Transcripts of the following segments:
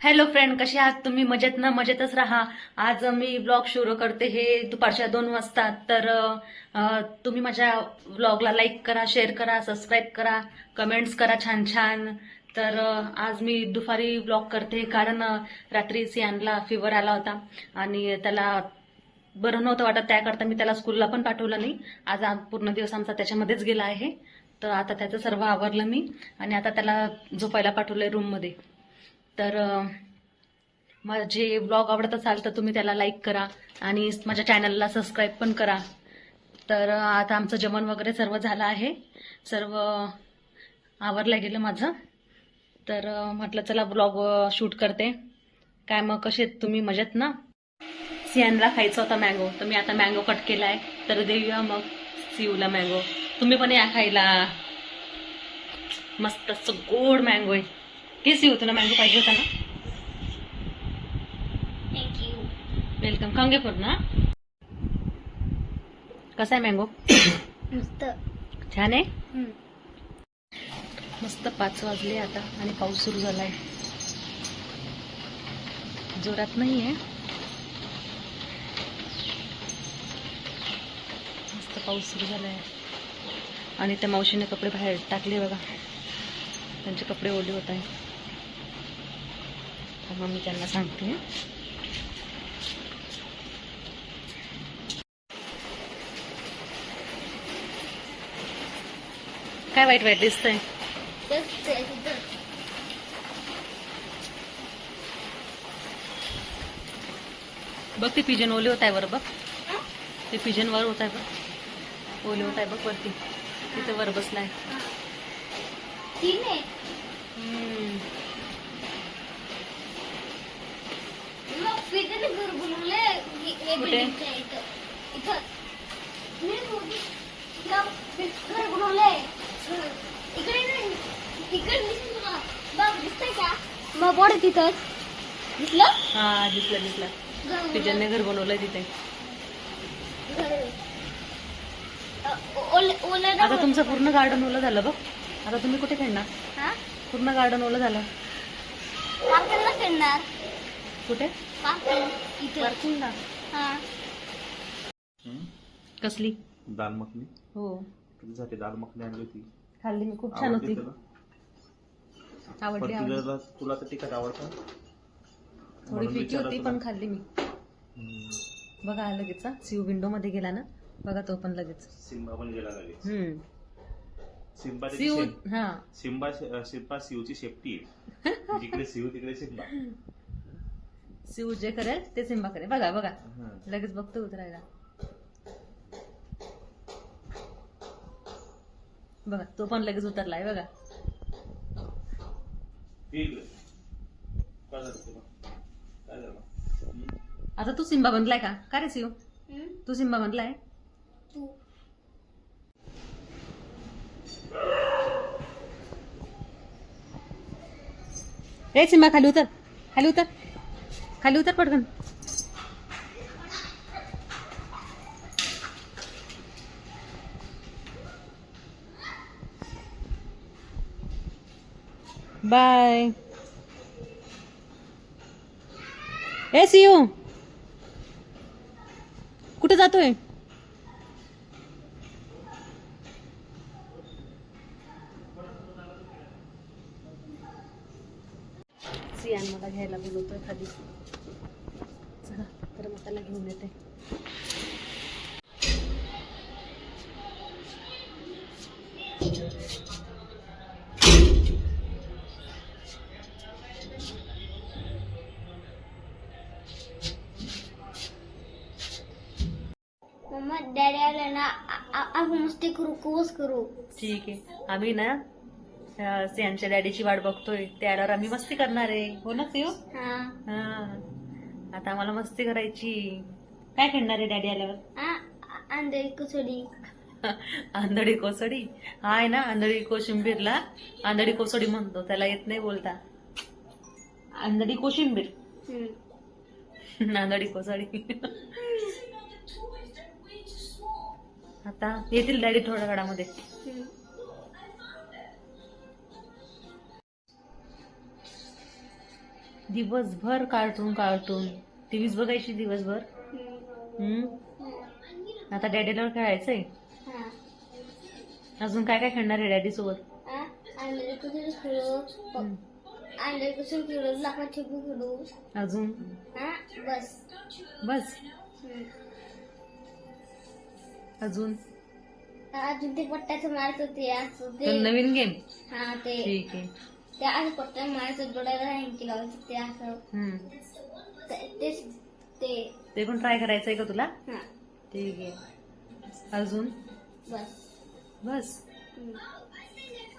Hello friend, कसे आहात तुम्ही? मजेत ना? मजेतच राहा. आज मी ब्लॉग सुरू करते हे दुपारच्या 2 वाजता. तर तुम्ही माझ्या ब्लॉगला लाईक करा, शेअर करा, सबस्क्राईब करा, कमेंट्स करा छान छान. तर आज मी दुपारी ब्लॉग करते कारण रात्री सियानला फीवर आला होता आणि त्याला बरं नव्हतं वाटत. त्याकरता मी त्याला स्कूलला पण पाठवलं नाही. आज पूर्ण दिवस आमचा त्याच्यामध्येच गेला आहे. तर आता त्याचं सर्व आवरलं मी आणि आता त्याला झोपायला पाठवलंय रूममध्ये. तर माझे ब्लॉग आवडत असाल तर तुम्ही त्याला लाईक करा आणि माझ्या चॅनलला सबस्क्राईब पण करा. तर आता आमचं जेवण वगैरे सर्व झालं आहे, सर्व आवरलं गेलं माझं. तर म्हटलं चला ब्लॉग शूट करते. काय मग, कसे आहेत तुम्ही? मजेत ना? सियानला खायचा होता मँगो, तर मी आता मँगो कट केलाय. तर देऊया मग सियूला मँगो. तुम्ही पण या खायला. मस्त असं गोड मँगो आहे. की सियू, तुला मँगो पाहिजे होता ना? वेलकम. खाऊन घे पूर्ण. कसा आहे मँगो? मस्त. छान आहे. मस्त 5 वाजले आता आणि पाऊस सुरू झालाय. जोरात नाहीये, मस्त पाऊस सुरू झालाय. आणि त्या मावशीने कपडे बाहेर टाकले बघा, त्यांचे कपडे ओले होत आहे. मग मी त्यांना सांगते. काय वाईट वाईट दिसतंय? बघ ते पिजन ओले होत आहे वर. बघ ते पिजन वर होत आहे, बघ ओले होत आहे. बघ वरती, तिथे वर बसलाय. कुठे? मग बोर्ड तिथंच दिसलं. हा, दिसलं दिसलं. पिजनने घर बनवलंय तिथे. आता तुमचं पूर्ण गार्डन ओलं झालं बघ. आता तुम्ही कुठे खेळणार? पूर्ण गार्डन ओलं झालं. खेळणार कुठे? पार्किंगला. कसली दाल मखनी? हो, तुझ्यासाठी दाल मखनी आणली होती. खाल्ली मी, खूप छान होती. तुला? आवडली. तुला तर तिखट आवडतं? थोडी फिकी होती पण खाल्ली मी. बघा लगेच सिऊ विंडो मध्ये गेला ना, बघा तो पण लगेच. सिम्बा पण गेला लगेच. सिम्बा सिऊ. हा, सिम्बा सिऊची शेपटी आहे. जिकडे सिऊ तिकडे सिम्बा. सिऊ जे करेल ते सिम्बा करेल. बघा बघा, लगेच बघतो उतरायला. बघा तो पण लगेच उतरलाय बघा. आता तू सिम्बा बनलाय का? का रे सिऊ, तू सिम्बा बनलाय? ए सिम्बा, खाली उतर, खाली उतर, खाली उतर पटकन. बाय. ए सियू, कुठे जातोय? सियान मला घ्यायला बोलवतोय खाली. चला तर मग त्याला घेऊन येते. मम्मा डॅडी आले ना, आपण मस्ती करू, कोस करू. ठीक आहे, आम्ही ना सियांच्या डॅडीची वाट बघतोय. ते आल्यावर आम्ही मस्ती करणार आहे. हो ना सिओ? हा. आता आम्हाला मस्ती करायची. काय खेळणार आहे डॅडी आल्यावर? अंधळी कुचडी. आंधळी कोसडी. हा आहे ना, आंधळी कोशिंबीरला आंधळी कोसडी म्हणतो. त्याला येत नाही बोलता. आंधळी कोशिंबीर, आंधळी कोसडी. आता येतील डॅडी थोड्या वेळामध्ये. दिवसभर कार्टून कार्टून टीव्हीच बघायची दिवसभर. आता डॅडीला खेळायचंय. अजून काय काय खेळणार आहे डॅडी सोबत? अंडे कसं खेळू, अंडे कसं खेळू, लाकडा ठेपू खेळू. अजून बस. बस. अजून अजून ते पट्ट्याचं मारायचं ते असं तर ते. नवीन गेम. हा ते ठीक आहे. ते असं पट्ट्या मारायचं, डोळ्याला हँकी लावायचं ते असं. तेच ते. ते पण ट्राय करायचंय का तुला? हा ठीक आहे. अजून बस. बस.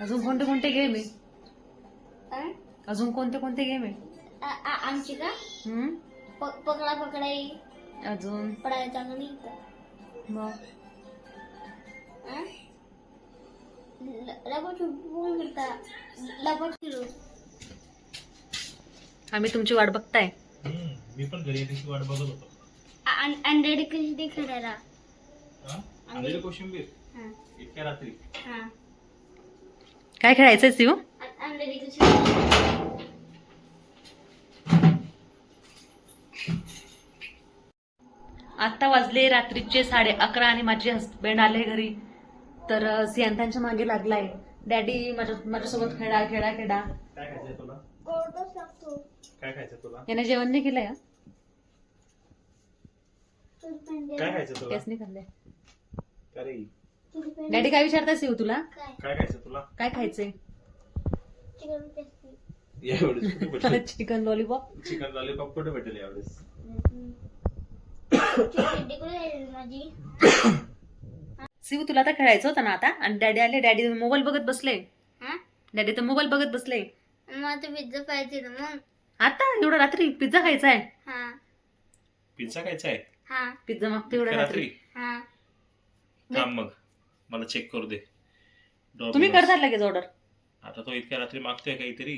अजून कोणते कोणते गेम आहे? अजून कोणते कोणते गेम आहे? आमची का पकडा पकडाई. अजून पडायला चांगलं नाही मग आम्ही तुमची वाट बघताय. मी पण घरी येण्याची वाट बघत होतो. अंडे कशी ते खेळायला. अंडे कोशिंबीर इतक्या रात्री. काय खेळायचंय शिव? अंडे कशी. आता वाजले रात्रीचे 11:30 आणि माझे हस्बंड आले घरी. तर सियांतांच्या मागे लागलाय. डॅडी माझ्यासोबत खेळा खेळा खेळा. काय खायचंय तुला? गोडच लागतो. काय खायचं तुला? याने जेवण नाही केलंय. काय खायचं तुला? केस नाही खाल्लंय. अरे डॅडी काय विचारताय शिव तुला? काय खायचं तुला? काय खायचंय? यावेळेस चिकन लॉलीपॉप. चिकन लॉलीपॉप कुठे भेटेल यावेळेस? माझी. शिव तुला आता खेळायचं होतं ना आता. आणि डॅडी आले. डॅडी मोबाईल बघत बसले. डॅडी तर मोबाईल बघत बसले. मला तर पिझ्झा पाहिजे ना मग. आता एवढं रात्री पिझ्झा खायचा आहे? पिझ्झा खायचा आहे? पिझ्झा मागते एवढ्या रात्री. थांब मग मला चेक करू दे. तुम्ही करता लगेच ऑर्डर. आता तो इतक्या रात्री मागतोय काहीतरी.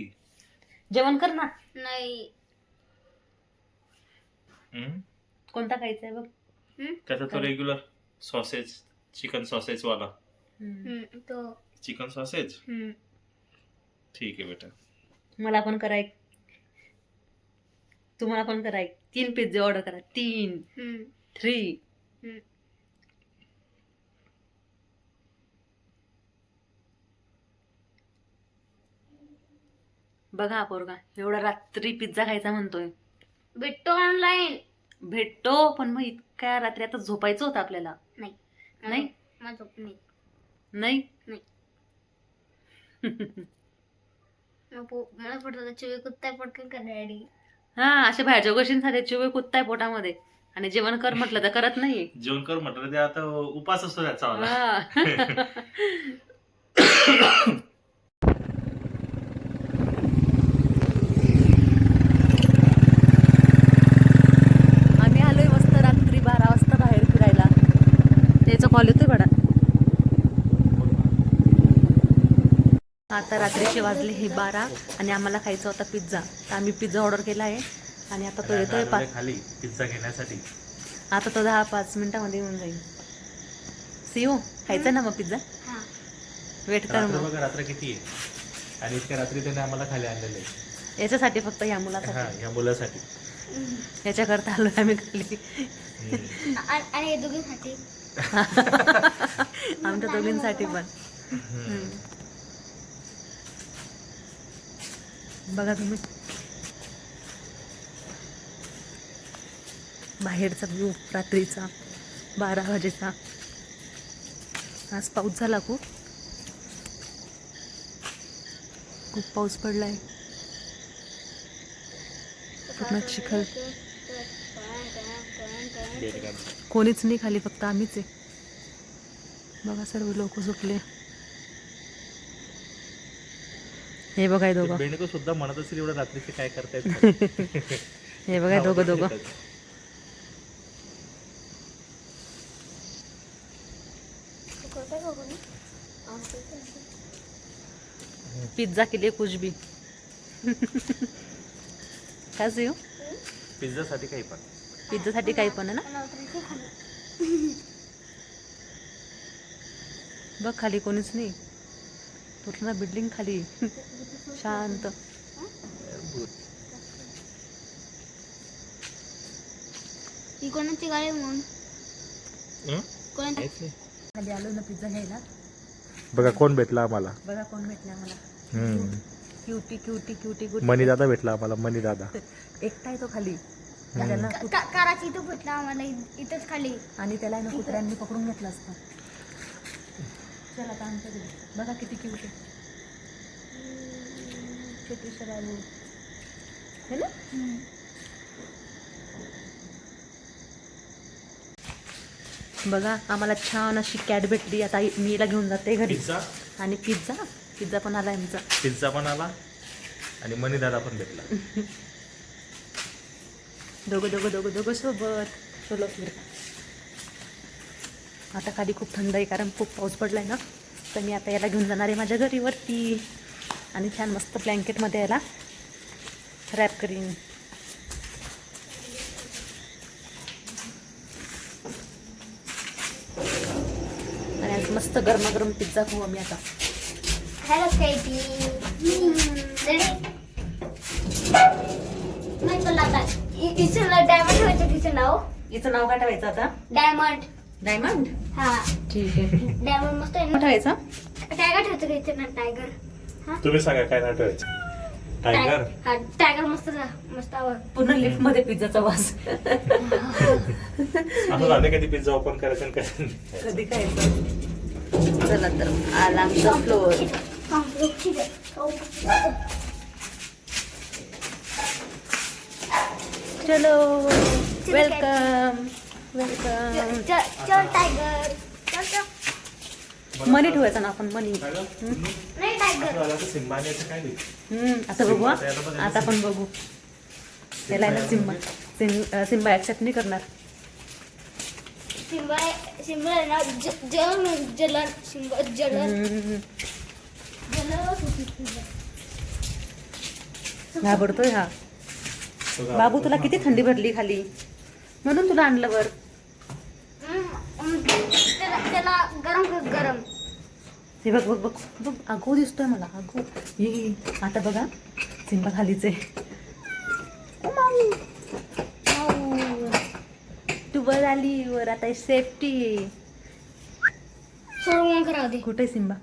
जेवण कर ना. नाही. कोणता खायचा आहे बघ? त्याचा तो रेग्युलर सॉसेज, चिकन सॉसेज वाला. तो चिकन सॉसेज. ठीक आहे बेटा. मला पण करा एक. तुम्हाला पण करा एक. 3 पिझ्झे ऑर्डर करा. 3 3. बघा पोरगा एवढा रात्री पिझ्झा खायचा म्हणतोय. भेटतो ऑनलाईन. भेटतो पण मग इतक्या रात्री आता झोपायचं होतं आपल्याला. नाही. नाही मला झोप नाही. नाही. मला पडतो चिवे कुत्ता पटकन का डॅडी. हा अशा बाहेरच्या गोष्टींसाठी चिवे कुत्ताय पोटामध्ये. आणि जेवण कर म्हटलं तर करत नाही. जेवण कर म्हटलं ते आता उपास असतो त्याचा वाला. आम्ही आलोय मस्त रात्री 12 वाजता बाहेर फिरायला. त्याचा कॉल येतोय बडा. आता रात्रीचे वाजले हे 12 आणि आम्हाला खायचा होता पिझ्झा. तर आम्ही पिझ्झा ऑर्डर केला आहे. आणि आता तो येतोय खाली पिझ्झा घेण्यासाठी. आता तो 10-5 मिनिटांमध्ये येऊन जाईल. सीओ खायचा ना मग पिझ्झा. वेट कर मग. बघा रात्र किती आहे आणि इतक्या रात्री त्याने आम्हाला खाली आणलेलं आहे. याच्यासाठी फक्त या मुलासाठी. या मुलासाठी. याच्याकरता आलोय आम्ही खाली. आणि दोघींसाठी. आमच्या दोघींसाठी पण. बघा तुम्ही बाहेरचा व्ह्यू रात्रीचा 12 वाजेचा. आज पाऊस झाला खूप पाऊस पडलाय. पूर्ण चिखल. कोणीच नाही खाली फक्त आम्हीच आहे. बघा सर्व लोक झोपले. हे बघाय दोघं. बेंडको सुद्धा म्हणत असेल एवढं रात्रीचे काय करतायत. हे बघाय दोघं. पिझ्झा के लिए कुछ भी. काय येऊ पिझ्झासाठी काही पण. पिझ्झासाठी काही पण आहे ना. बघ खाली कोणीच नाही. पूर्ण बिल्डिंग खाली शांत. ही कोणाची गाडी म्हणून हं? कोणाची खाली आलो ना पिझ्झा घ्यायला. बघा कोण भेटला आम्हाला. बघा कोण भेटले आम्हाला. Cutie cutie cutie good. Mani दादा भेटला आम्हाला. मनी दादा एकटा आहे तो खाली. त्याला काराची इथं फुटला आम्हाला इथंच खाली. आणि त्याला ना कुत्र्यांनी पकडून घेतलं असतं. चला आता आमच्या घरी. बघा किती क्यूट आहे. छोटी शरारू है ना. बघा आम्हाला छान अशी कॅट भेटली. आता मी हिला घेऊन जाते घरी. पिझ्झा आणि पिझ्झा पिझ्झा पण आला आमचा. पिझ्झा पण आला आणि मनी दादा पण भेटला. दोघं सोबत. चलो फिर. आता खाली खूप थंड आहे कारण खूप पाऊस पडलाय ना. तर मी आता याला घेऊन जाणार आहे माझ्या घरी वरती. आणि छान मस्त ब्लँकेटमध्ये याला रॅप करीन. आणि आज मस्त गरमागरम पिझ्झा खाऊ आम्ही आता. Hello Katie. नाही तुला आता इथं डायमंड ठेवायचं तिचं नाव. हिचं नाव काय ठेवायचं आता. डायमंड. डायमंड. हा ठीक आहे. डायमंड मस्त आहे नाव ना. ठेवायचं. टायगर ठेवायचं तिचं ना. टायगर. तुम्ही सांगा काय नाव ठेवायचं. टायगर. हा टायगर मस्त मस्त आवड. पूर्ण लिफ्ट मध्ये पिझ्झाचा वास. असं झालं कधी पिझ्झा ओपन करायचं आणि काय कधी खायचं. चला तर आला आमचा फ्लोअर. चलो वेलकम वेलकम. चल टायगर. चल चल. मनी ठेवायचं ना आपण. मनी. नाही टायगर. सिंबाने काय दिलं. आता बघू हा. आता पण बघू. त्याला आहे ना सिम्बा. सिम्बा ऍक्सेप्ट नाही करणार. सिम्बा सिम्बा आहे ना जलन जलन सिम्बा जलन जलन. घाबरतोय हा. बाबू तुला किती थंडी भरली खाली म्हणून तुला आणलं वर. त्याला गरम गरम. हे बघ बघ बघ बघ. अगो दिसतोय मला. अगो ये. आता बघा सिम्बा खालीच आहे. तू वर आली वर. आता सेफ्टी. सोडून राहू दे. कुठे सिम्बा.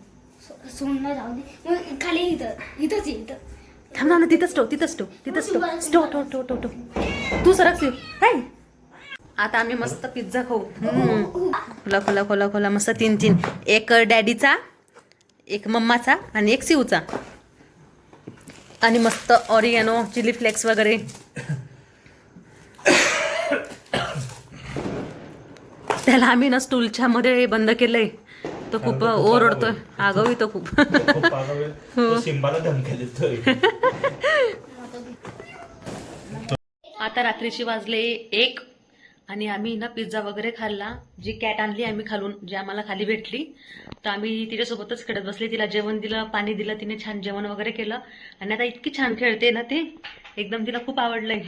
सोडून राहू दे. मग खाली इथंच इथं. थांब ना. तिथंच ठेव. तिथंच ठेव. तिथंच ठेव. स्टो ठेव ठेव ठेव ठेव. तू सरक शिव. हाय. आता आम्ही मस्त पिझ्झा खाऊ. खोला खोला खोला खोला. मस्त 3 एक डॅडीचा, एक मम्माचा आणि एक शिवचा. आणि मस्त ऑरिगॅनो चिली फ्लेक्स वगैरे. त्याला आम्ही ना स्टूलच्या मध्ये बंद केलंय. तो खूप ओरडतोय. आगावी तो खूप. सिंबाला धमक्या देतोय. आता रात्रीची वाजले 1 आणि आम्ही ना पिझ्झा वगैरे खाल्ला. जी कॅट आणली आम्ही खालून, जी आम्हाला खाली भेटली, तर आम्ही तिच्यासोबतच खेळत बसले. तिला जेवण दिलं, पाणी दिलं. तिने छान जेवण वगैरे केलं आणि आता इतकी छान खेळते ना ती. एकदम तिला खूप आवडलंय.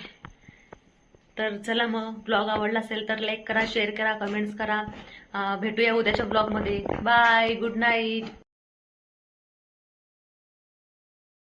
तर चला मग ब्लॉग आवडला असेल तर लाईक करा, शेअर करा, कमेंट्स करा. भेटूया उद्याच्या ब्लॉगमध्ये. बाय. Good night.